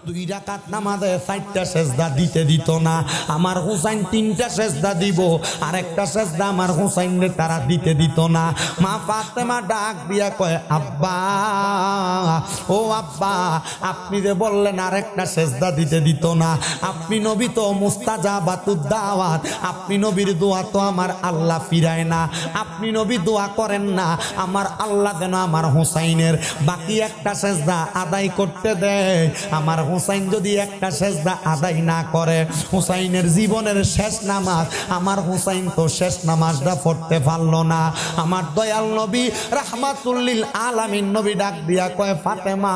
2 রাকাত নামাজে 4টা সেজদা দিতে দিত না। আমার হুসাইন 3টা সেজদা দিব, আর একটা সেজদা আমার হুসাইনের তারা দিতে দিত না। মা ফাতেমা ডাক দিয়া কয়, আব্বা ও আব্বা, আপনি যে বললেন আর একটা সেজদা দিতে দিত না, আপনি নবী তো মুস্তাজাবাতুদ দাওয়াত, আপনি নবীর দোয়া তো আমার আল্লাহ ফিরায় না, আপনি নবী দোয়া করেন না আমার আল্লাহ যেন আমার হুসাইনের বাকি একটা সেজদা আদায় করতে দেয়। আমার হুসাইন যদি একটা সেজদা আদায় না করে, হুসাইনের জীবনের শেষ নামাজ, আমার হুসাইন তো শেষ নামাজটা পড়তে পারলো না। আমার দয়াল নবী রাহমাতুল লিল আলামিন নবী ডাক দিয়া কয়, ফাতেমা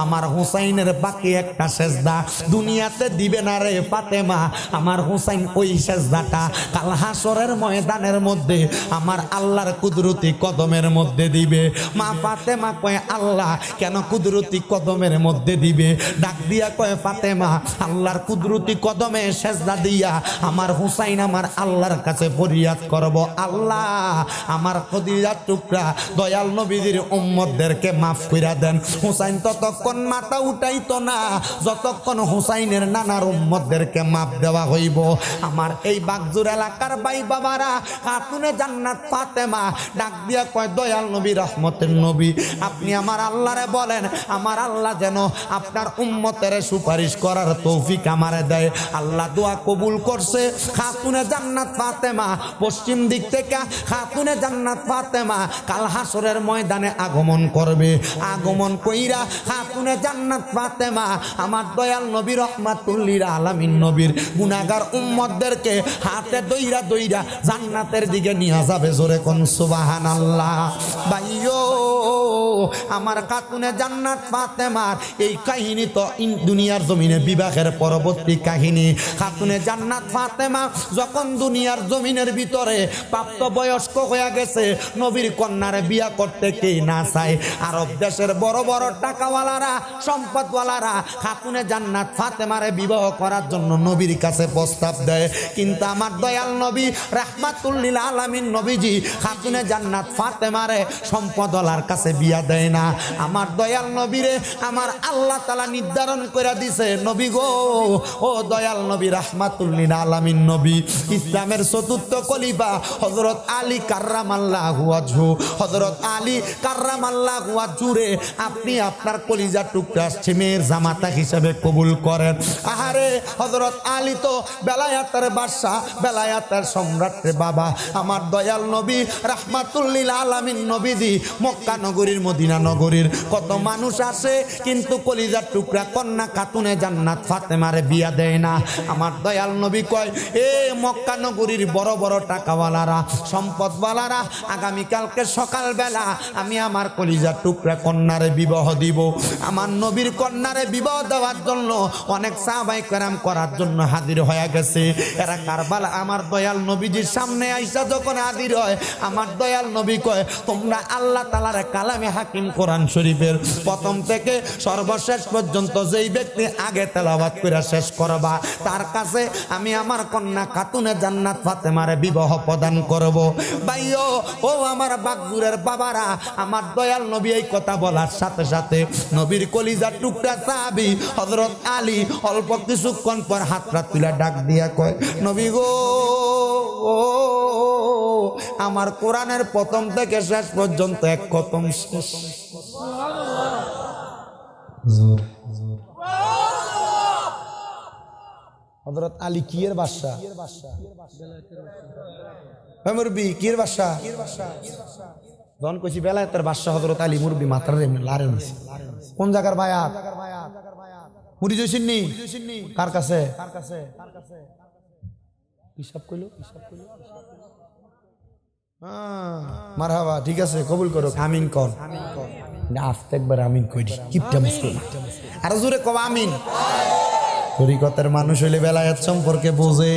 আমার হুসাইনের বাকি একটা সেজদা দুনিয়াতে দিবে না রে ফাতেমা, আমার হুসাইন ওই সেজদাটা কাল হাসরের ময়দানের মধ্যে আমার আল্লাহর কুদরতি কদমের মধ্যে দিবে। মা ফাতেমা কয়, আল্লাহ কেন কুদরতি কদমের মধ্যে দিবে? ডাক দিয়া কয়, ফাতেমা আল্লাহর কুদরতি কদমে সেজদা দিয়া আমার হুসাইন আমার আল্লাহর কাছে ফরিয়াদ করব, আল্লাহ আমার কলিজার টুকরা দয়াল নবীজির উম্মতদেরকে মাফ কইরা দেন। হুসাইন ততক্ষণ মাথা উঠাইতো না যতক্ষণ হুসাইনের নানার উম্মতদেরকে মাফ দেওয়া হইব। আমার এই বাগজুর এলাকার ভাই বাবারা, খাতুনে জান্নাত ফাতেমা ডাক দিয়া কয়, দয়াল নবী রহমতের নবী, আপনি আমার আল্লাহরে বলেন আমার আল্লাহ যেন আপনার উম্মতের সুপারিশ করার তৌফিক আমারে দেয়। আল্লাহ দোয়া কবুল করছে। খাতুনে জান্নাত ফাতেমা পশ্চিম দিক থেকে খাতুনে জান্নাত ফাতেমা কাল হাসরের ময়দানে আগমন করবে। আগমন কইরা খাতুনে জান্নাত ফাতেমা আমার দয়াল নবী রহমাতুল লিল আলামিন নবীর গুনাহগার উম্মতদেরকে হাতে দইরা দইরা জান্নাতের দিকে নিয়ে যাবে। জোরে কোন সুবহানাল্লাহ। ভাইও আমার খাতুনে জান্নাত ফাতেমার এই কাহিনী তো দুনিয়ার জমিনে বিবাহের পরবর্তী কাহিনী। খাতুনে জান্নাত ফাতেমা যখন দুনিয়ার জমিনের ভিতরে প্রাপ্ত বয়স্ক হয়ে গেছে, নবীর কন্যারে বিয়া করতে কে না চায়? আরব দেশের বড় বড় টাকাওয়ালারা সম্পদওয়ালারা খাতুনে জান্নাত ফাতেমারে বিবাহ করার জন্য নবীর কাছে প্রস্তাব দেয়, কিন্তু আমার দয়াল নবী রাহমাতুল লিল আলামিন নবীজি খাতুনে জান্নাত ফাতেমারে সম্পদওয়ালার কাছে বিয়া দেয় না। আমার দয়াল নবীরে আমার আল্লাহ তাআলা নির্ধারণ করে দিছে, নবী গো ও দয়াল নবী রাহমাতুল লিল আলামিন নবী, ইসলামের চতুর্থ খলিফা হযরত আলী কাররামাল্লাহু ওয়াজহু, হযরত আলী কাররামাল্লাহু ওয়াজহুরে আপনি আপনার কলিজার টুকরা ছেমের জামাতা হিসেবে কবুল করেন। আহারে হযরত আলী তো বেলায়াতের বাদশা, বেলায়াতের সম্রাট রে বাবা। আমার দয়াল নবী রাহমাতুল লিল আলামিন নবীজি মক্কা নগরীর মদিনা নগরীর কত মানুষ আসে, কিন্তু কলিজার টুকরা কন্যা খাতুনে জান্নাত ফাতেমারে বিয়া দেয় না। আমার দয়াল নবী কয়, এ মক্কা নগরীর বড় বড় টাকাওয়ালারা সম্পদওয়ালারা, আগামীকালকে সকালবেলা আমি আমার কলিজার টুকরা কন্যারে বিবাহ দিব। আমার নবীর কন্যারে বিবাহ দেওয়ার জন্য অনেক সাহাবায়ে কেরাম করার জন্য হাজির হয়ে গেছে। এরা কারবালা আমার দয়াল নবীজির সামনে আইসা যখন হাজির হয়, আমার দয়াল নবী কয়, তোমরা আল্লাহ তাআলার কালামে হাকিম কোরআন শরীফের প্রথম থেকে সর্বশেষ পর্যন্ত যেই ব্যক্তি আগে তেলাওয়াত করে শেষ করবা, তার কাছে আমি আমার কন্যা খাতুনে জান্নাত ফাতেমারে বিবাহ প্রদান করব। ভাইও ও আমার বাগদুরের বাবারা, আমার দয়াল নবী এই কথা বলার সাথে সাথে নবীর কলিজার টুকরা সাহাবী হযরত আলী অল্প কিছুক্ষণ পর হাতটা তুলে ডাক দিয়া কয়, নবী গো আমার কোরআনের প্রথম থেকে শেষ পর্যন্ত এক খতম শেষ। হযরত আলী কিয়ের বাদশা? মুরবি কিয়ের বাদশা? যখন কইছি বেলায়েতের বাদশা হযরত আলী, মুরবি মাথার এমনি লারে নিছে। কোন জায়গার বায়াত? মুড়ি জইছিননি কার কাছে? হিসাব কইলো, মারহাবা, ঠিক আছে কবুল করো, আমিন কর। আস্তে একবার আমিন কইরি, কিপটা মুশকিল, আর জোরে কও আমিন। তরিকতের মানুষ হইলে বেলায়েত সম্পর্কে বোঝে,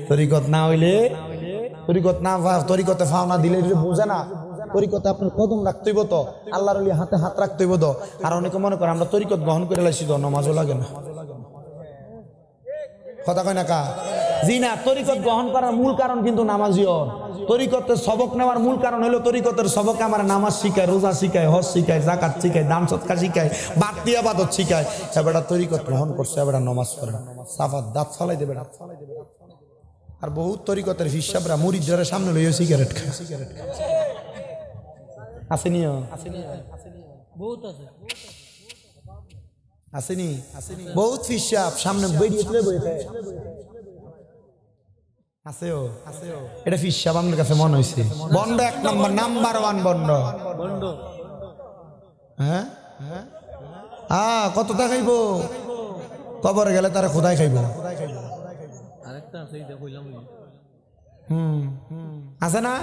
তরিকত না হইলে, তরিকত না তরিকতে ফাওনা দিলে বোঝে না। তরিকতে আপনার কদম রাখতে হইব তো, আল্লাহর ওলি হাতে হাত রাখতে হইব তো। আর অনেকে মনে করে আমরা তরিকত গ্রহণ করে লাইছি তো নামাজও লাগে না, কথা কয় না কা? জি না, তরিকত গ্রহণ করার মূল কারণ কিন্তু নামাজিও। তরিকতের সবক নেওয়ার মূল কারণ হলো তরিকতের সবকে আমার নামাজ শিখায়, রোজা শিখায়, হজ শিখায়, জাকাত শিখায়, দান সৎকার শিখায়, বাড়তি ইবাদত শিখায়। এবারে তরিকত গ্রহণ করছে, এবারে নামাজ পড়ে না, সাফাত দাঁত ফালাই দেবে না। আর বহুত তরিকতের হিসাবরা মুরিদদের সামনে লইয়া সিগারেট খায়। আসেনি বহুত আছে, আসেনি বহুত হিসাব সামনে বেরিয়ে তুলে বইতে আছেও। এটা হিসাব আমার কাছে মনে হয়েছে বন্ড, এক নম্বর, নাম্বার ওয়ান বন্ড। হ্যাঁ হ্যাঁ, কত টা খাইব? কবরে গেলে তারা খোদাই খাইব। আছে না?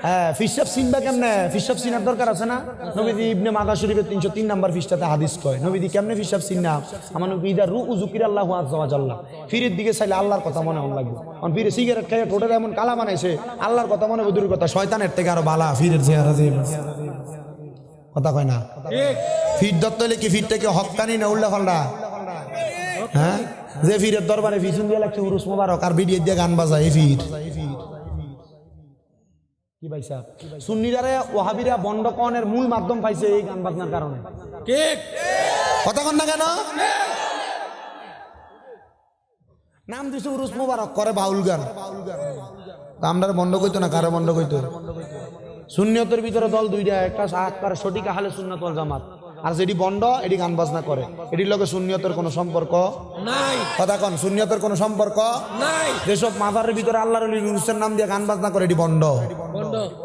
হ্যাঁ, ফিসাব চিনবা কেমনে? ফিসাব চিনার দরকার আছে না? নবীজি ইবনে মাদা শরীফের 303 নম্বর পৃষ্ঠাতে হাদিস কয়, নবীজি কেমনে ফিসাব চিনা? আমার নবী ইদা রু উযুকির আল্লাহু আযজা ওয়া জাল্লা, ফিরের দিকে চাইলে আল্লাহর কথা মনে হন লাগবে। কারণ ফিরে সিগারেট খাইয়া ঠোঁটে এমন কালা বানাইছে, আল্লাহর কথা মনে দূরের কথা, শয়তানের থেকে আরো বালা ফিরের চেহারা। যে কথা কয় না, ফির দত্ত হলে কি ফিরটাকে হক্কানি না উল্টা পাল্টা? হ্যাঁ, যে ফিরের দরবারে পিছন দিয়ে লাগছে উরুস মোবারক আর ভিডিও দিয়ে গান বাজায়, এই ফির কি ভাই সাহেব? সুন্নিরা ওয়াহাবিরা বন্ডকনের মূল মাধ্যম পাইছে এই গান বাজনার কারণে। ঠিক কথা কন না কেন? নাম দিছে উরুস মোবারক, করে বাউল গান। আমরা বন্ধ কইতো না, কারো বন্ধ কইতো? সুন্নিয়তের ভিতরে দল দুইটা, একটা সঠিক আহলে সুন্নাত ওয়াল জামাত, আর যেটি বন্ড এটি গান বাজনা করে, এটির লগে সুন্নিয়তের কোনো সম্পর্ক নাই। কথা কন, সুন্নিয়তের কোনো সম্পর্ক নাই। যেসব মাজারের ভিতরে আল্লাহর ওলি রুলসের নাম দিয়ে গান বাজনা করে, এটি বন্ড।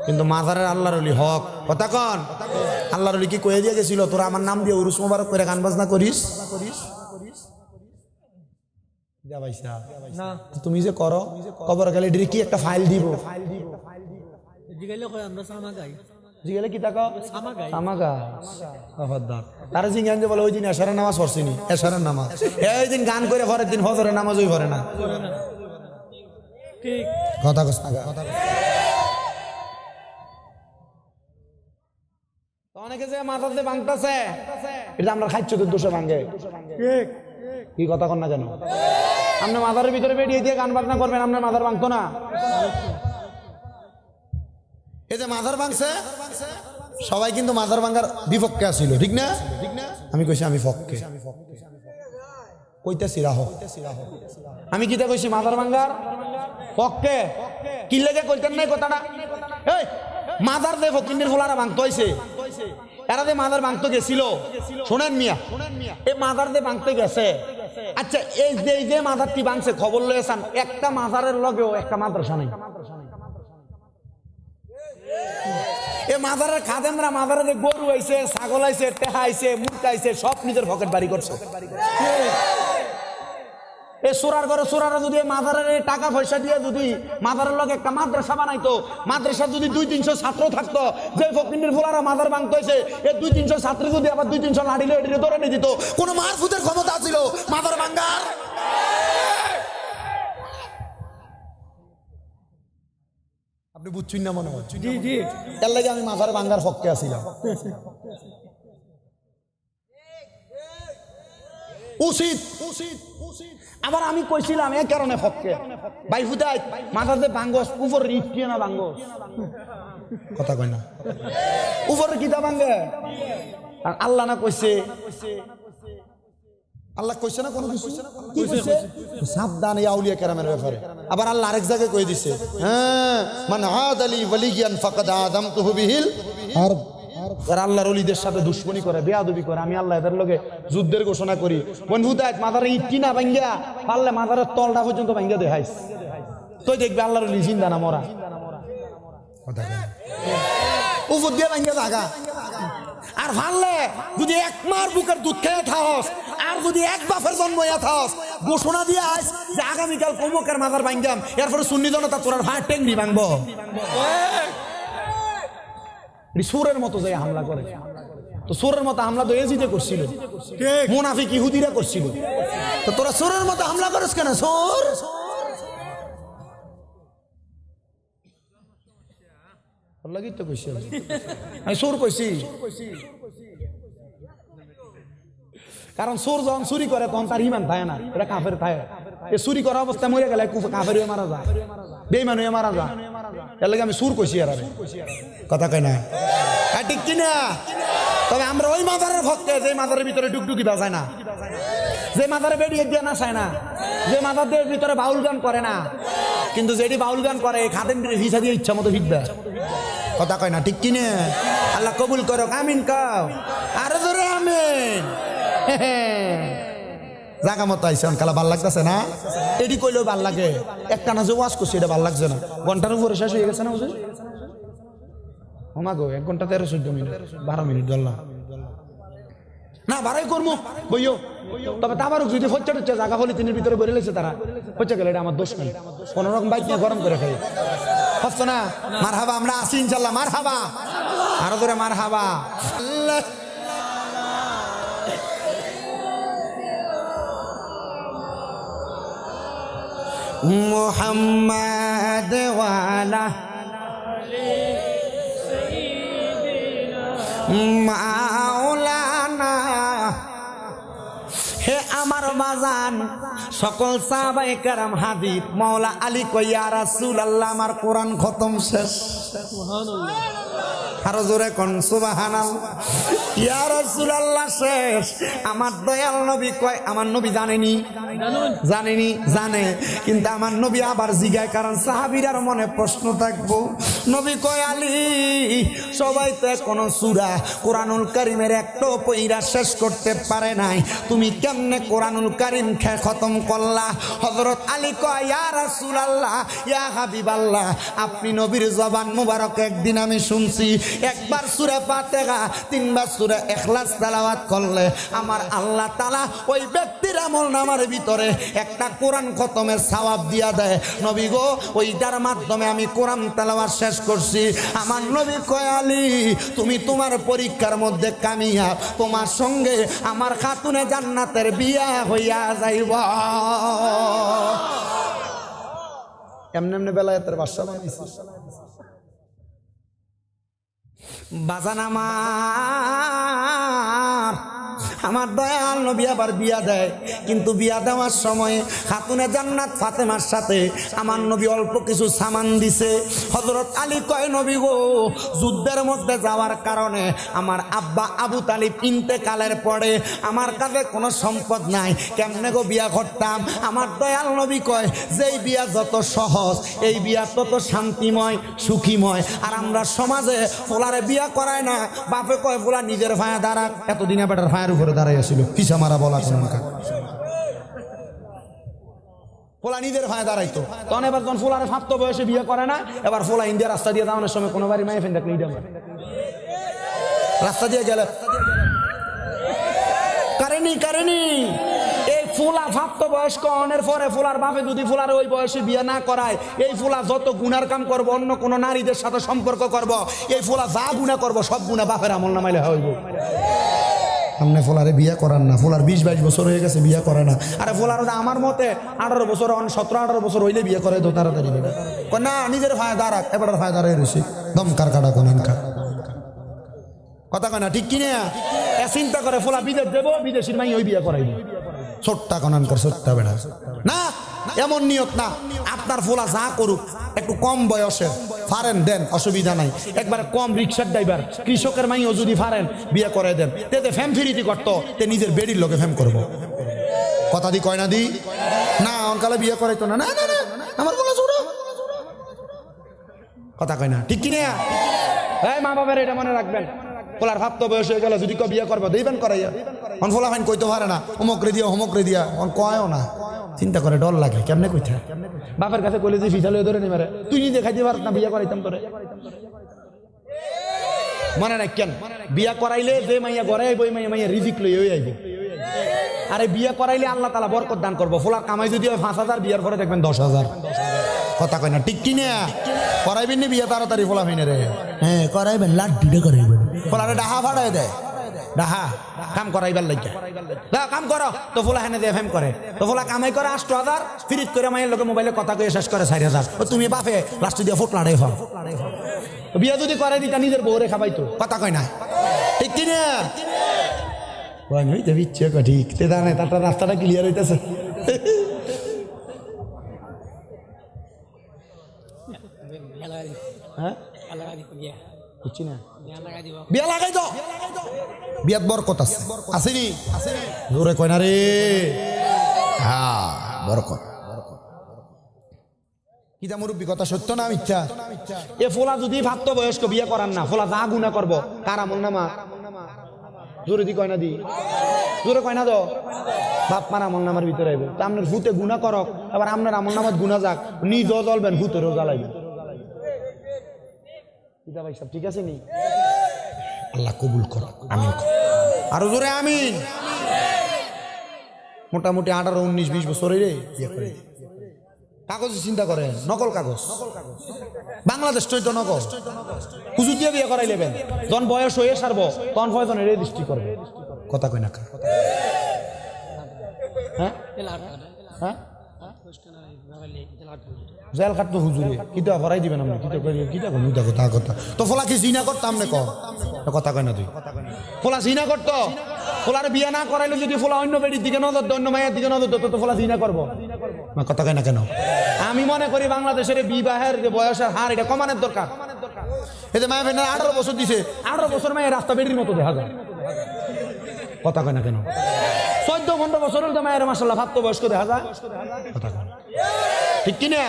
কিন্তু মাজারের আল্লাহর ওলি হক। কথা কন, আল্লাহর ওলি কি কয়ে দিয়ে গেছিল তোরা আমার নাম দিয়ে উরুস মোবারক করে গান বাজনা করিস? তুমি যে করো, কবর গেলে এটি কি একটা ফাইল দিব? জিগেলে কি তাকা সামাগা তারা জিজ্ঞান যে বলে ওই দিন এশারের নামাজ পড়ছিনি, এশারের নামাজ এই দিন গান করে পরের দিন ফজরের নামাজ ওই পড়ে না। ঠিক কথা কস না। অনেকে যে মাথাতে ভাঙতেছে, এটা আমরা খাইচ্ছদের দোষে ভাঙে। ঠিক কি কথা কন না কেন? আপনি মাথার ভিতরে বেরিয়ে দিয়ে গান বাজনা করবেন, আপনার মাথার ভাঙতো না? এই যে মাজার ভাঙছে, সবাই কিন্তু মাজার ভাঙার বিপক্ষে আসিল, ঠিক না? আমি কইছি আমি পক্ষে, কইতেছি রাহ। আমি কিতা কইছি? মাজার ভাঙার পক্ষে। কি লেগে কইতেন নাই কথাটা? এই মাজার যে ফকিন্দির ফোলারা ভাঙতে হয়েছে, এরা যে মাজার ভাঙতে গেছিল, শোনেন মিয়া, এই মাজার যে ভাঙতে গেছে, আচ্ছা এই যে মাজারটি ভাঙছে খবর লয়েছেন, একটা মাজারের লগেও একটা মাদ্রাসা নেই। এ মাজারের খাদেমরা মাজারে যে গরু আইছে, ছাগল আইছে, টেহা আইছে, মুরগা আইছে, সব নিজের পকেট বাড়ি করছে। এই সোরার ঘরে সোরারা যদি মাজারের টাকা পয়সা দিয়ে যদি মাজারের লগে একটা মাদ্রাসা বানাইতো, মাদ্রাসা যদি 200-300 ছাত্র থাকতো, যে ফকিন্দির ফোলারা মাজার ভাঙতে হয়েছে, এই 200-300 ছাত্র যদি আবার 200-300 লাঠিলে এটিকে ধরে নিয়ে দিত, কোন মারফুতের ক্ষমতা ছিল মাজার ভাঙার? আপনি বুঝছেন না মনে হচ্ছে? জি জি, এর লাগে আমি মাজার ভাঙার পক্ষে আছিলাম। উচিত আবার আমি কইছিলাম এই কারণে পক্ষে, ভাই হুদাই মাজারে ভাঙ্গস উপর রিফটিয়ে না ভাঙ্গস, কথা কয় না, উপরে কিতা ভাঙ্গে? আল্লাহ না কইছে, আল্লাহ কইছে না কোনো কিছু? কি কইছে? সাবধান এই আউলিয়া কেরামের ব্যাপারে। আবার আল্লাহ আরেক জায়গায় কই দিছে, হ্যাঁ মান আদালি ওয়ালিয়ান ফাকাদ আযামতুহু বিহিল হারব। যারা আল্লাহর ওলিদের সাথে দুশমনি করে, বেয়াদবি করে, আমি আল্লাহ এদের লগে যুদ্ধের ঘোষণা করি। বন্ধুদাত মাজারে ইটটি না ভাঙ্গা পারলে মাজারের তলটা পর্যন্ত ভাঙ্গা দেখাইস, তুই দেখবে আল্লাহর ওলি জিন্দা না মরা। উপর দিয়ে ভাঙ্গা জাগা। আর ভাললে যদি এক মার বুকের দুধ খেয়ে থাকস, আর যদি এক বাপের জন্মইয়া থাকস, ঘোষণা দিয়ে আস যে আগামীকাল কমকের মাজার ভাঙ্গাম, এরপরে সুন্নি জনতা তোর ভাই টেঙ্গি ভাঙবো। সুরের মতো যে হামলা করে, তো সুরের মতো হামলা তো এজিদে করছিল, মুনাফিক ইহুদিরা করছিল, তো তোরা সুরের মতো হামলা করিস কেন? সুর লাগি তো কইছি, আমি সুর কইছি, কারণ সুর যখন চুরি করে তখন তার ইমান থাকে না, এটা কাফের থাকে। এ চুরি করা অবস্থা মরে গেলে কাফের হয়ে মারা যায়, বেঈমান হয়ে মারা যায়। এর লাগে আমি সুর কইছি আর কথা কয় না, ঠিক কিনা? তবে আমরা ওই মাজারের ভক্ত যে মাজারের ভিতরে ডুকডুকি বাজায় না, যে মাজারে বেরিয়ে দিয়ে না চায় না, যে মাজারদের ভিতরে বাউল গান করে না, কিন্তু যেটি বাউল গান করে খাদেন ভিসা দিয়ে ইচ্ছা মতো ভিড়বে। কথা কয় না, ঠিক কিনে? আল্লাহ কবুল করো, আমিন কাও আরো জোরে আমিন। জাগা মতো আইসে কালা ভাল লাগতেছে না? এটি কইলেও ভাল লাগে, একটা না যে ওয়াজ করছি এটা ভাল লাগছে না। ঘন্টার উপরে শেষ হয়ে গেছে না বুঝলি? গো 1 ঘন্টা 13-14 মিনিট 12 মিনিট ধরলাম না, বাড়াই করবো বইও। তবে তাবারও যদি হচ্ছে হচ্ছে জায়গা হলে তিনের ভিতরে বেরিয়ে লেছে তারা হচ্ছে গেলে এটা আমার দোষ নেই, কোন রকম বাইক নিয়ে গরম করে খাই হচ্ছে না। মার হাবা, আমরা আসি ইনশাল্লাহ। মার হাবা, আরো ধরে মার হাবা। মুহাম্মদ ওয়ালা মাওলানা। হে আমার বাজান, সকল সাহাবায়ে কেরাম হাজির। মাওলা আলী কই ইয়া রাসূলুল্লাহ আমার কোরআন খতম শেষ। সুবহানাল্লাহ, আরো জোরে কোন সুবহানাল্লাহ। ইয়া রাসূলুল্লাহ শেষ। আমার দয়াল নবী কয়, আমার নবী জানেনি, জানেনি জানে, কিন্তু আমার নবী আবার জিগায়, কারণ সাহাবীরার মনে প্রশ্ন থাকবো। নবী কয় আলী, সবাই তো কোনো সূরা কোরআনুল কারীমের একটা পয়রা শেষ করতে পারে নাই, তুমি কেমনে কোরআনুল কারীম খতম করলা? হযরত আলী কয় ইয়া রাসূলুল্লাহ, ইয়া হাবিবাল্লাহ, আপনি নবীর জবান মুবারক একদিন আমি শুনছি, একবার সূরা ফাতিহা, 3 বার সূরা ইখলাস তেলাওয়াত করলে আমার আল্লাহ তাআলা ওই ব্যক্তির আমলনামার ভিতরে একটা কোরআন খতমের সওয়াব দিয়া দেয়। নবী গো, ওইটার মাধ্যমে আমি কোরআন তেলাওয়াত শেষ করছি। আমার নবী কয় আলী, তুমি তোমার পরীক্ষার মধ্যে কামিয়াব, তোমার সঙ্গে আমার খাতুনে জান্নাতের বিয়া হইয়া যাইবা। এমনি এমনি বেলায়েতের বাদশা বানাইছে বাজান আমার দয়াল নবী আবার বিয়া দেয়, কিন্তু বিয়া দেওয়ার সময় খাতুনে জান্নাত ফাতেমার সাথে আমার নবী অল্প কিছু সামান দিছে। হযরত আলী কয় নবী গো, যুদ্ধের মধ্যে যাওয়ার কারণে আমার আব্বা আবু তালিব ইন্তেকালের পরে আমার কাছে কোনো সম্পদ নাই, কেমনে গো বিয়া করতাম? আমার দয়াল নবী কয়, যেই বিয়া যত সহজ এই বিয়া তত শান্তিময় সুখীময়। আর আমরা সমাজে ফোলারে বিয়া করায় না, বাপে কয় ফোলা নিজের ভায়া দাঁড়াক, এতদিনে বেটার ভাইয়ের উপরে দাঁড়াইয়াছিল, পিছা মারা বলা ফোলা নিজের ভাই দাঁড়াইতো। তখন এবার যখন ফোলারে ফাপ্ত বয়সে বিয়ে করে না, এবার ফোলা ইন্ডিয়া রাস্তা দিয়ে যাওয়ানোর সময় কোনো বাড়ি মায়ে ফেন দেখলে রাস্তা দিয়ে গেলে কারেনি এই ফুলা প্রাপ্ত বয়স্ক অনের পরে ফুলার বাপে যদি ফুলার ওই বয়সে বিয়ে না করায়, এই ফুলা যত গুনার কাম করব, অন্য কোন নারীদের সাথে সম্পর্ক করব, এই ফুলা যা গুনাহ করব সব গুনাহ বাপের আমল নামাইলে হইব। আপনি ফোলারে বিয়ে করান না, ফোলার 20-22 বছর হয়ে গেছে বিয়ে করে না। আরে ফোলার আমার মতে 18 বছর 17-18 বছর হইলে বিয়ে করে তো তাড়াতাড়ি না, নিজের ফায়দা রাখ, এবার ফায়দা রয়েছে দমকার কাটা কোনখানকার কথা কয় না, ঠিক কিনা? চিন্তা করে ফোলা বিদেশ দেবো, বিদেশির মাই ওই বিয়ে করাইব, ছোট্টা কোনখানকার ছোট্টা বেড়া না, এমন নিয়ত না। আপনার ফোলা যা করুক, একটু কম বয়সে ফারেন দেন, অসুবিধা নাই। একবার কম রিক্সার ড্রাইভার কৃষকের মাইও যদি ফারেন বিয়ে করে দেন, তেতে ফ্যাম ফিরিতি করতো, তে নিজের বেডির লোকে ফ্যাম করবো। কথা দি কয় না দি না, অনকালে বিয়ে করাইতো না, না না না আমার বলা ছোট কথা কয় না, ঠিক কিনা? এই মা বাবার এটা মনে রাখবেন, ফোলার প্রাপ্ত বয়স হয়ে গেল যদি বিয়ে করবো দিবেন করাইয়া, অন ফোলা ফাইন কইতে পারে না, অমুক রে দিয়া অন কয়ও না, চিন্তা করে ডর লাগে, কেমনে কইতে বাপের কাছে কইলে যে ফিসালে ধরে নিবারে, তুই নিজে খাইতে পারত না বিয়ে করাইতাম তোরে। মনে রাখেন, বিয়া করাইলে যে মাইয়া ঘরে আইব, ওই মাইয়া রিজিক লই আইব। আরে বিয়ে করাইলে আল্লাহ তাআলা বরকত দান করবো। ফোলার কামাই যদি হয় 5,000, বিয়ার পরে দেখবেন 10,000। কথা কয় না, ঠিক কিনা? করাইবেন নি বিয়ে তাড়াতাড়ি ফোলা ফাইনে রে? হ্যাঁ করাইবেন, লাড্ডুটা করাইবেন। ফোলারে ডাহা ভাড়াই দেয়, ডাহা কাম করাইবার লাগে, কাম করো তো ফোলা হেনে দিয়ে ফেম করে, তো ফোলা কামাই করে 8,000, ফিরিত করে মায়ের লোকে মোবাইলে কথা কয়ে শেষ করে 4,000। তুমি বাপে লাস্ট দিয়ে ফুট লাড়াই হও। বিয়ে যদি করাই দিতা নিজের বউরে খাবাইতো। কথা কয় না, ঠিক কিনা? ঠিক রাস্তাটা ক্লিয়ার হইতেছে। হ্যাঁ বুঝছি না বিয়া লাগাই তো বিয়াত বরকত আছে আসেনি জোরে কয় না রে হ্যাঁ বরকত কিতা মুরব্বী কথা সত্য না মিথ্যা এ ফোলা যদি ভাবত বয়স্ক বিয়ে করান না ফোলা যা গুণা করবো কার আমল নামা জোরে দি কয় না দি জোরে কয় না তো বাপ মার আমল নামার ভিতরে আইব তা আপনার ভূতে গুণা করক আবার আপনার আমল নামাত গুণা যাক নিজও জ্বলবেন ভূতেরও জ্বালাইবেন কিতা ভাই সব ঠিক আছে নি আল্লাহ কবুল কর আমিন আরো জোরে আমিন মোটামুটি 18-19-20 বছরে রে বিয়ে করে কাগজ চিন্তা করেন নকল কাগজ বাংলাদেশ তো নকল হুজুর দিয়ে বিয়ে করাই নেবেন যখন বয়স হয়ে সারবো তখন ফয়জনের রেজিস্ট্রি করবে কথা কই না হ্যাঁ হ্যাঁ জেল খাটতো হুজুরে কিতা ভরাই দিবেন আপনি কিতা কথা তো ফলা কি জিনা করতাম না কথা কয় না তুই ফলা জিনা করতো ফলার বিয়ে না করাইলে যদি ফলা অন্য বেডির দিকে নজর অন্য মায়ের দিকে নজর তো ফলা জিনা করবো না কথা কয় না কেন আমি মনে করি বাংলাদেশের বিবাহের যে বয়সের হার এটা কমানোর দরকার এতে মায়ের 18 বছর দিছে 18 বছর মায়ের রাস্তা বেডির মতো দেখা যায় কথা কয় না কেন 14-15 বছর হলে মায়ের মাসাল্লাহ ভাবতো বয়স্ক দেখা যায় কথা কয় ঠিক কিনা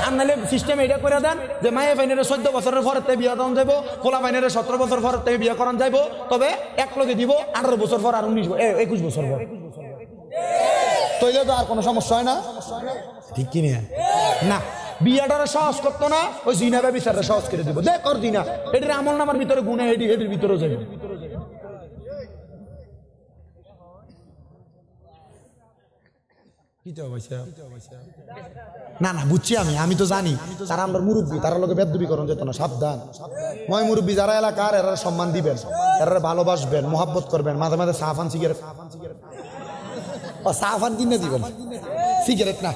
আর নাহলে সিস্টেম এটা করে দেন যে মায়ে ফাইনের 14 বছরের পরের থেকে বিয়ে করান যাবো পোলা ফাইনের 17 বছর পরের থেকে বিয়ে করান যাবো তবে এক লগে দিব 18 বছর পর আর 21 বছর পর তৈলে তো আর কোনো সমস্যা হয় না ঠিক কিনা না বিয়াটারে সহজ করতো না ওই জিনা ব্যবচারে সহজ করে দিব দেখ ওর দিনা এটির আমল নামার ভিতরে গুণে এটির ভিতরে যাবে না না বুঝছি আমি তো জানি তারা আমরা মুরব্বী তারা লোকে বেদবি করণ যেত না সাবধান মই মুরব্বী যারা এলাকার এরা সম্মান দিবেন এরা ভালোবাসবেন মোহাব্বত করবেন মাঝে মাঝে সাফান সিগারেট ও সাফান কিনে দিবেন সিগারেট না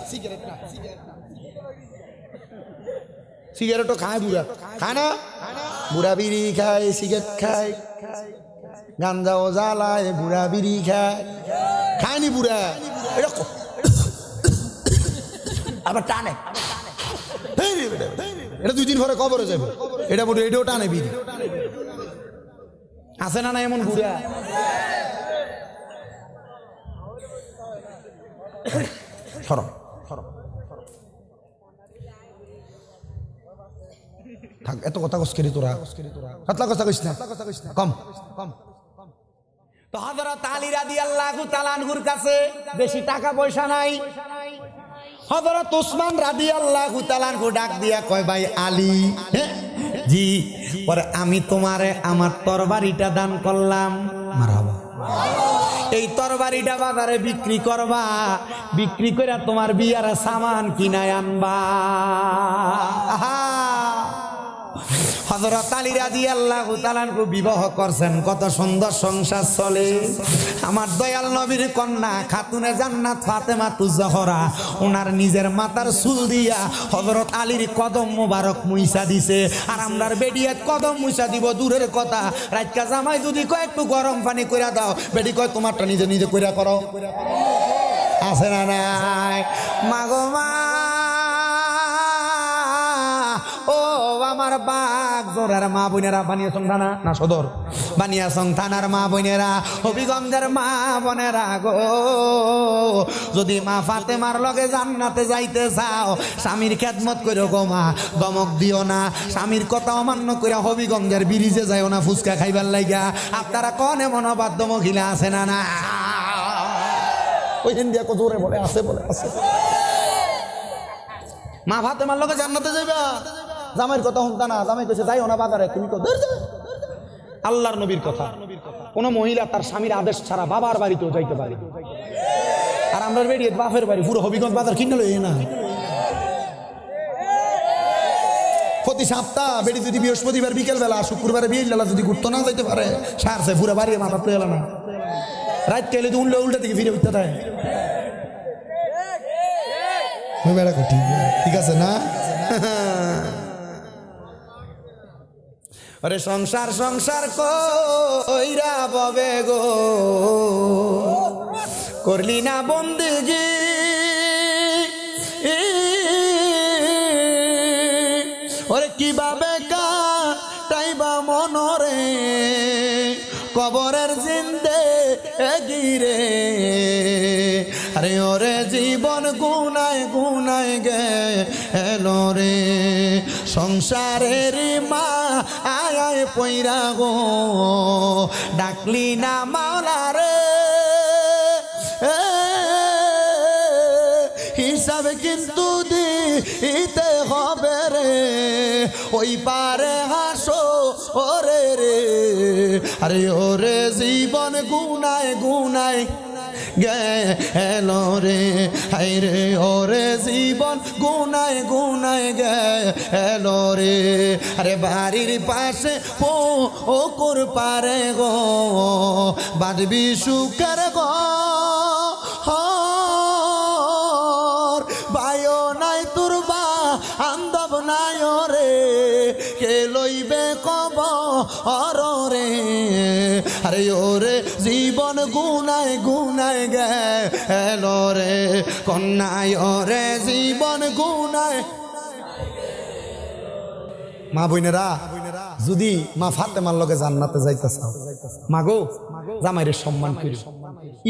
সিগারেটও খায় বুড়া খায় না বুড়া বিড়ি খায় সিগারেট খায় গাঞ্জাও জ্বালায় বুড়া বিড়ি খায়নি বুড়া এটা আবার টানে এটা 2 দিন পরে কবরে যাবে এটা বুড়ো এটাও টানে বিড়ি আছে না এমন বুড়া সরম থাক এত কথা কসকেরি তোরা কাতলা কথা কইস না কম তো হযরত আলী রাদিয়াল্লাহু তাআলা আনহুর কাছে বেশি টাকা পয়সা নাই হযরত ওসমান রাদিয়াল্লাহু তাআলা আনহু ডাক দিয়া কয় ভাই আলী জি পরে আমি তোমারে আমার তরবারিটা দান করলাম মারহাবা এই তরবারিটা বাজারে বিক্রি করবা বিক্রি করে তোমার বিয়ার সামান কিনায় আনবা হযরত আলী রাদিয়াল্লাহু তাআলা আনহু বিবাহ করছেন কত সুন্দর সংসার চলে আমার দয়াল নবীর কন্যা খাতুনে জান্নাত ফাতেমা তুজহরা ওনার নিজের মাথার চুল দিয়া হযরত আলীর কদম মোবারক মুইসা দিছে আর আমরার বেডিয়াত কদম মুইসা দিব দূরের কথা রাতকা জামাই যদি কয় একটু গরম পানি কইরা দাও বেডি কয় তোমারটা নিজে নিজে কইরা করো আছে না নাই মাগো মা ও আমার বাগ জোরার মা বোনেরা বানিয়াসং থানা না সদর বানিয়াসং থানার মা বোনেরা হবিগঞ্জের মা বোনেরা গো যদি মা ফাতেমার লগে জান্নাতে যাইতে চাও স্বামীর খেদমত করো গো মা দমক দিও না স্বামীর কথা অমান্য করে হবিগঞ্জের ব্রিজে যাইও না ফুচকা খাইবার লাইগা আপনারা কোন এমন অবাধ্য মহিলা আছে না না ওই ইন্ডিয়া কত জোরে বলে আছে মা ফাতেমার লগে জান্নাতে যাইবা জামাইয়ের কথা শুনতা না জামাই কইছে যাইও না বাজারে তুমি কো আল্লাহর নবীর কথা কোন মহিলা তার স্বামীর আদেশ ছাড়া বাবার বাড়িতেও যাইতে পারে আর আমরা বেরিয়ে বাপের বাড়ি পুরো হবিগঞ্জ বাজার কিনে লই না প্রতি সপ্তাহ বেড়ি যদি বৃহস্পতিবার বিকেল বেলা শুক্রবারে বিয়েলা যদি ঘুরতো না যাইতে পারে সারছে পুরো বাড়ি মাথা তো এলো না রাত কেলে তো উল্টা থেকে ফিরে উঠতে থাকে ঠিক আছে না আরে সংসার সংসার কইরা ববে গো করলি না বন্দেগি ওরে কিভাবে গিরে আরে ওরে জীবন গুনায় গুনায় গেলো রে সংসারের মা আয় আয় পইরা গো ডাকলি না মাওলা রে হিসাব কিন্তু দিতে হবে রে ওই পারে হাসো ওরে রে আরে ওরে জীবন গুনায় গুনায় গেলো রে হায় রে ওরে জীবন গুনায় গুনায় গেলো রে আরে বাড়ির পাশে পুকুর পারে গো বাঁধবি সুখের গো বায়ো নাই তোর বা আন্দব নাই রে কে লইবে কব রে আরে ওরে জীবন গুনায় গুনায় গেলো রে কন্যায় ওরে জীবন গুনায় মা বোনেরা যদি মা ফাতেমার লগে জান্নাতে যাইতে চাও মাগো জামাইরে সম্মান করি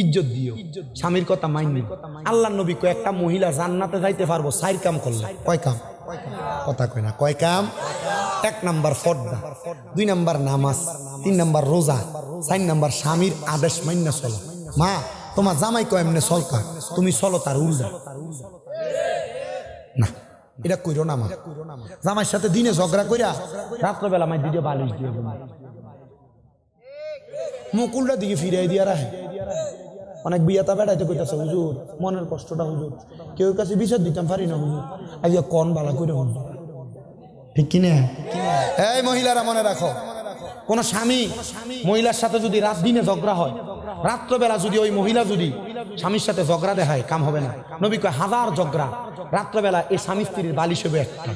ইজ্জত দিও স্বামীর কথা মাইনি আল্লাহর নবী কয় একটা মহিলা জান্নাতে যাইতে পারবো 4 কাম করলে কয় কাম কথা কয় না কয় কাম 1 নাম্বার পর্দা 2 নাম্বার নামাজ 3 নাম্বার রোজা 4 নাম্বার স্বামীর আদেশ মাইনা চলো মা তোমার জামাই কয় এমনি চলকা তুমি চলো তার উল্টা না এটা কইরো না মা জামাইর সাথে দিনে ঝগড়া কইরা রাত্রবেলা মাই দিকে বালিশ দিয়ে মুখ উল্টা দিকে ফিরাই দিয়া রাখে অনেক বিয়াতা বেড়াইতে কইতাছে হুজুর মনের কষ্টটা হুজুর কেউ কাছে বিচার দিতাম পারি না হুজুর আইয়া কোন বালা কইরে হুজুর ঠিক কি না এই মহিলারা মনে রাখো কোন স্বামী মহিলার সাথে যদি রাত দিনে ঝগড়া হয় রাত্রবেলা যদি ওই মহিলা যদি স্বামীর সাথে ঝগড়া দেখায় কাম হবে না নবী কয় 1000 ঝগড়া রাত্রবেলা এই স্বামী স্ত্রীর বালিশ হবে একটা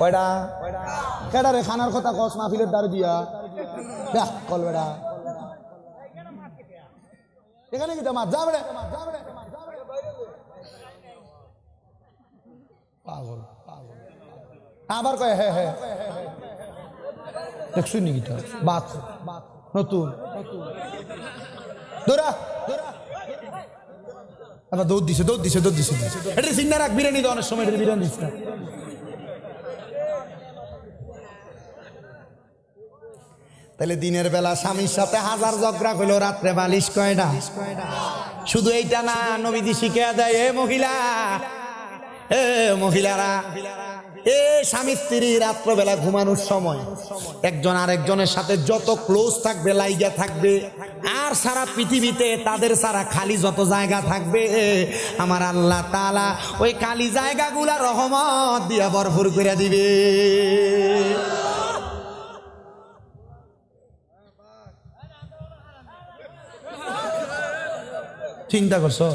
কয়টা কেডা রে খানার কথা কস মাহফিলের দ্বার দিয়া কল বেড়া এখানে কি তোমার যা বেড়ে পাগল আবার কয় হ্যাঁ হ্যাঁ দেখছি নাকি বাত নতুন দৌড়া আবার দৌড় দিছে এটা চিন্তা রাখ বিরিয়ানি দেওয়ার সময় এটা বিরিয়ানি দিস না তাহলে দিনের বেলা স্বামীর সাথে 1000 ঝগড়া হইলো রাত্রে বালিশ কয়টা শুধু এইটা না নবীজি শিখিয়ে দেয় এ মহিলারা এ স্বামী স্ত্রী রাত্রবেলা ঘুমানোর সময় একজন আরেকজনের সাথে যত ক্লোজ থাকবে লাইগা থাকবে আর সারা পৃথিবীতে তাদের সারা খালি যত জায়গা থাকবে আমার আল্লাহ তাআলা ওই খালি জায়গাগুলা রহমত দিয়া ভরপুর করে দিবে চিন্তা করছো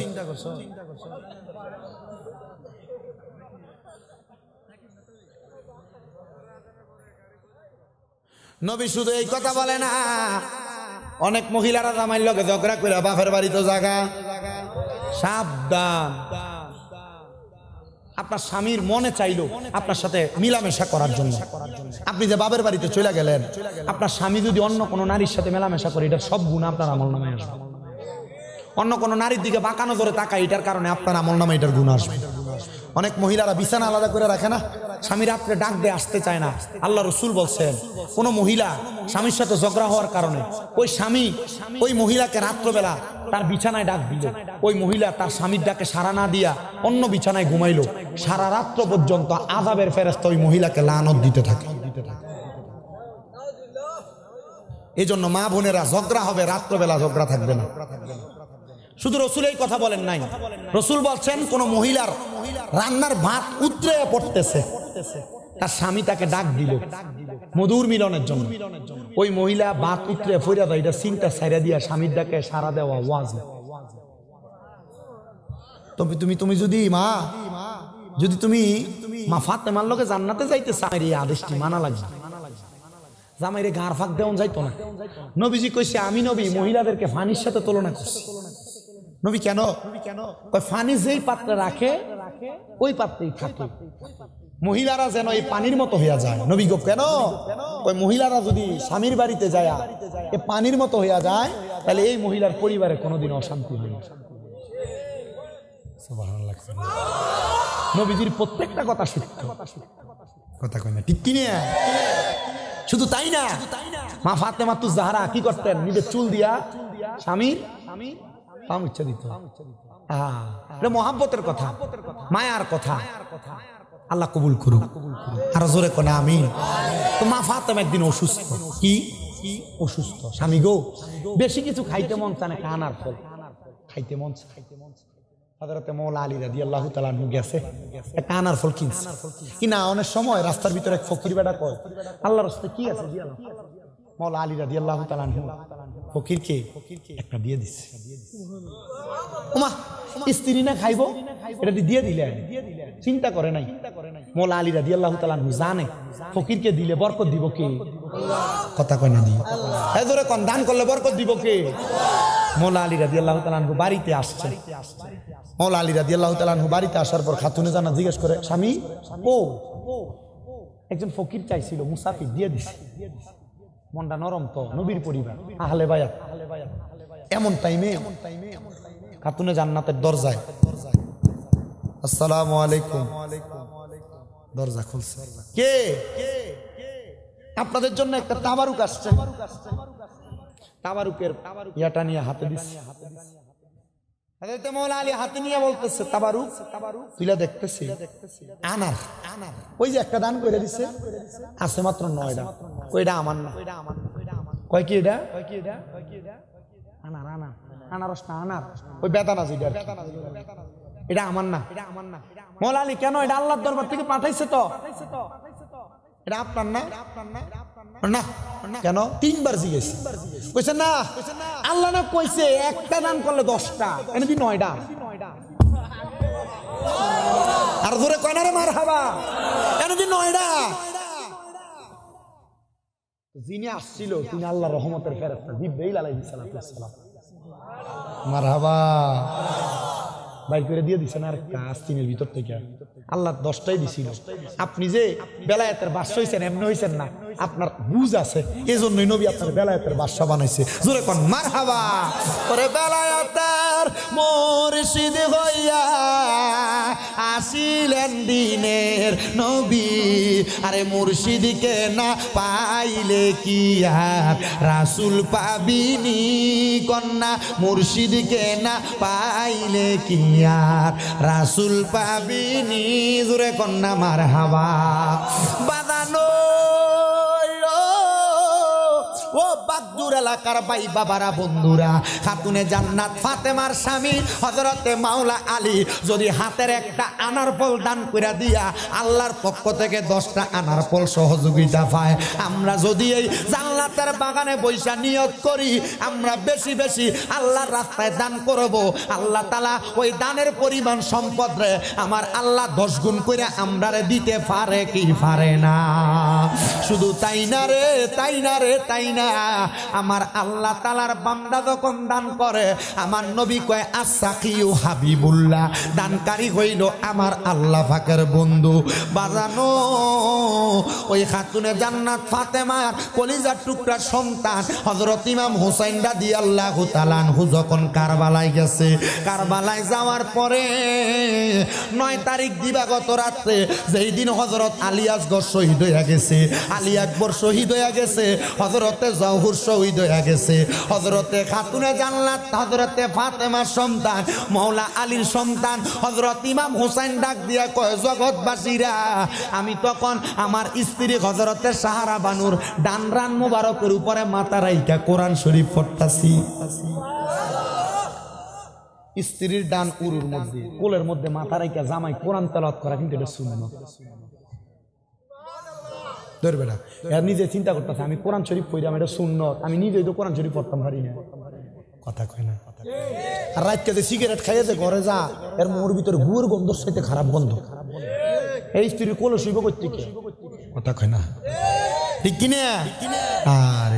নবী শুধু এই কথা বলে না অনেক মহিলারা জামাইর লগে ঝগড়া করে বাপের বাড়িতে জায়গা সাবধান আপনার স্বামীর মনে চাইলো আপনার সাথে মিলামেশা করার জন্য আপনি যে বাপের বাড়িতে চলে গেলেন আপনার স্বামী যদি অন্য কোনো নারীর সাথে মেলামেশা করে এটার সব গুণ আপনার আমলনামায় আসবে অন্য কোনো নারীর দিকে বাঁকা নজরে তাকায় এটার কারণে আপনার আমলনামা এটার গুণ আসবে অনেক মহিলারা বিছানা আলাদা করে রাখে না স্বামী রাত্রে ডাক দিয়ে আসতে চায় না আল্লাহ রসুল বলছেন কোন মহিলা স্বামীর সাথে ঝগড়া হওয়ার কারণে ওই স্বামী ওই মহিলাকে রাত্রবেলা তার বিছানায় ডাক দিল ওই মহিলা তার স্বামীর ডাকে সাড়া না দিয়া অন্য বিছানায় ঘুমাইলো সারা রাত্র পর্যন্ত আযাবের ফেরেশতা ওই মহিলাকে লানত দিতে থাকে এই জন্য মা বোনেরা ঝগড়া হবে রাত্রবেলা ঝগড়া থাকবে না শুধু রসুল এই কথা বলেন নাই রসুল বলছেন কোন মহিলার রান্নার ভাত উতরে পড়তেছে তার স্বামী তাকে ডাক দিল মধুর মিলনের জন্য ওই মহিলা ভাত উতরে ফইরা দেয় এটা সিনটা ছাইরা দিয়া স্বামীর ডাকে সারা দেওয়া ওয়াজ তুমি যদি মা ফাতেমার লগে জান্নাতে যাইতে চাই এই আদেশটি মানা লাগবে জামাইরে গাঁর ফাঁক দেওয়া যাইতো না নবীজি কইছে আমি নবী মহিলাদেরকে ফানির সাথে তুলনা করছি নবী কেন ফানি যেই পাত্রে রাখে ওই পাত্রেই থাকে মহিলারা যেন এই পানির মতো হইয়া যায়। নবী গো কেন? ওই মহিলারা যদি স্বামীর বাড়িতে যায় এ পানির মতো হইয়া যায়, তাহলে এই মহিলার পরিবারে কোনোদিন অশান্তি হয় না। সুবহানাল্লাহ। নবীজির প্রত্যেকটা কথা সত্য, কথা কই না, ঠিক কি না? শুধু তাই না, মা ফাতেমাতুজ জাহরা কি করতেন? নিজের চুল দিয়া স্বামীর পা মুছে দিত। এটা মহাব্বতের কথা, মায়ার কথা। আল্লাহ কবুল করুক। আর জোরে কোনা আমিন। তো মা ফাতেমা একদিন অসুস্থ। কি অসুস্থ? স্বামী গো বেশি কিছু খাইতে মন চায় না, কানার ফল খাইতে মন চায়। হযরতে মাওলা আলী রাদিয়াল্লাহু তাআলা আনহু গেছে একটা আনার ফল কিনছে। কিনা অনেক সময় রাস্তার ভিতরে এক ফকির বেটা কয়, আল্লাহর রাস্তায় কি আছে দিয়া নাও। মাওলা আলী রাদিয়াল্লাহু তাআলা আনহু ফকিরকে একটা দিয়ে দিছে। ওমা স্ত্রী না খাইবো, এটা দিয়ে দিলেন, চিন্তা করে নাই। মাওলা আলী রাদিয়াল্লাহু তাআলা আনহু জানে ফকিরকে দিলে বরকত দিব কে? কথা কয় না দি এজরে কোন দান করলে বরকত দিব কে? মাওলা আলী রাদিয়াল্লাহু তাআলা আনহু বাড়িতে আসছে। মাওলা আলী রাদিয়াল্লাহু তাআলা আনহু বাড়িতে আসার পর খাতুনে জানা জিজ্ঞেস করে, স্বামী ও একজন ফকির চাইছিল, মুসাফির দিয়ে দিছে। মনটা নরম তো, নবীর পরিবার, আহলে বায়াত। এমন টাইমে খাতুনে জান্নাতের দরজায়, আসসালামু আলাইকুম, দরজা খুলছে। কে? আপনাদের জন্য একটা তাবারুক আসছে। তাবারুকের ইয়াটা নিয়ে হাতে দিচ্ছে। হযরত মাওলা আলী হাতে নিয়ে বলতেছে, তাবারুক তুইলা দেখতেছি আনার, ওই যে একটা দান করে দিছে, আছে মাত্র 9টা। কইটা আমার না। কয় কি এটা? আনার, আনার, আনারস না, আনার ওই বেদানা যেটা, এটা আমার না। মাওলা আলী কেন? এটা আল্লাহর দরবার থেকে পাঠাইছে তো, এটা আপনার না। না কেন? 3বার জিজ্ঞেস কইছে না, আল্লাহ না কইছে একটা দান করলে 10টা, এনে দি 9টা। আর ধরে কয় না রে মারহাবা, এনে দি 9টা। যিনি আসছিল তিনি আল্লাহর রহমতের ফেরেশতা জিবরাইল আলাইহিস সালাম। মারহাবা বাইর করে দিয়ে দিছেন আর কাস্তিনের ভিতর থেকে। আল্লাহ 10টাই দিছিল। আপনি যে বেলায়েতের বাদশা হইছেন এমনি হইছেন না, আপনার বুঝ আছে, এজন্যই নবী আপনার বেলায়েতের বাদশা বানাইছে। জোরে কোন মারহাবা। ওরে বেলায়েতের মুর্শিদ হইয়া আসিলেন দিনের নবী, আরে মুর্শিদকে না পাইলে কি আর রাসূল পাবিনি? কন্যা মুর্শিদকে না পাইলে কি আর রাসূল পাবিনি? জোরে কন্যা মারহাবা। বাদানো ও বাগদুর এলাকার ভাই বাবারা, বন্ধুরা, খাতুনে জান্নাত ফাতেমার স্বামী হযরতে মাওলা আলী যদি হাতের একটা আনার ফল দান করে দিয়া আল্লাহর পক্ষ থেকে 10টা আনার ফল সহযোগিতা পায়। আমরা যদি এই জান্নাতের বাগানে বৈশা নিয়ত করি আমরা বেশি বেশি আল্লাহর রাস্তায় দান করব, আল্লাহ তাআলা ওই দানের পরিমাণ সম্পদ রে আমার আল্লাহ 10 গুণ করে আমরারে দিতে পারে কি পারে না? শুধু তাই না রে, তাই না রে, তাই না। আমার আল্লাহ তাআলার বান্দা যখন দান করে আমার নবী কয় আসাকিউ হাবিবুল্লাহ, দানকারী হইল আমার আল্লাহ পাকের বন্ধু। বাজানো ওই খাতুনে জান্নাত ফাতেমার কলিজার টুকরা সন্তান হযরত ইমাম হুসাইন রাদিয়াল্লাহু তাআলা আনহু যখন কারবালায় গেছে, কারবালায় যাওয়ার পরে 9 তারিখ দিবাগত রাতে যেই দিন হযরত আলী আসগর শহীদ হয়ে গেছে, আলী আকবর শহীদ হয়ে গেছে, হযরতে জহুর শহীদ হয়ে গেছে, হযরতে খাতুনে জান্নাত হযরতে ফাতেমার সন্তান মাওলা আলীর সন্তান হযরত ইমাম হুসাইন ডাক দিয়া কয়, জগৎবাসীরা আমি তখন আমার স্ত্রী হযরতে সাহারা বানুর ডান রান মোবারকের উপরে মাথা রাইখা কোরআন শরীফ পড়তাছি। স্ত্রীর ডান উরুর মধ্যে কোলের মধ্যে মাথা রাইখা জামাই কোরআন তেলাওয়াত করা কিন্তু এটা সুন্নাত। ধরবে না, এর নিজে চিন্তা করতেছে আমি কোরআন শরীফ পড়ি, আমি এটা সুন্নত, আমি নিজেই তো কোরআন শরীফ পড়তাম পারি না। কথা কয় না। আর রাতকে যে সিগারেট খাইয়ে যে ঘরে যা, এর মোর ভিতরে গুড় গন্ধ সাথে খারাপ গন্ধ। এই স্ত্রীর কোলে শুইব করতে কে? কথা কয় না, ঠিক কিনা? আরে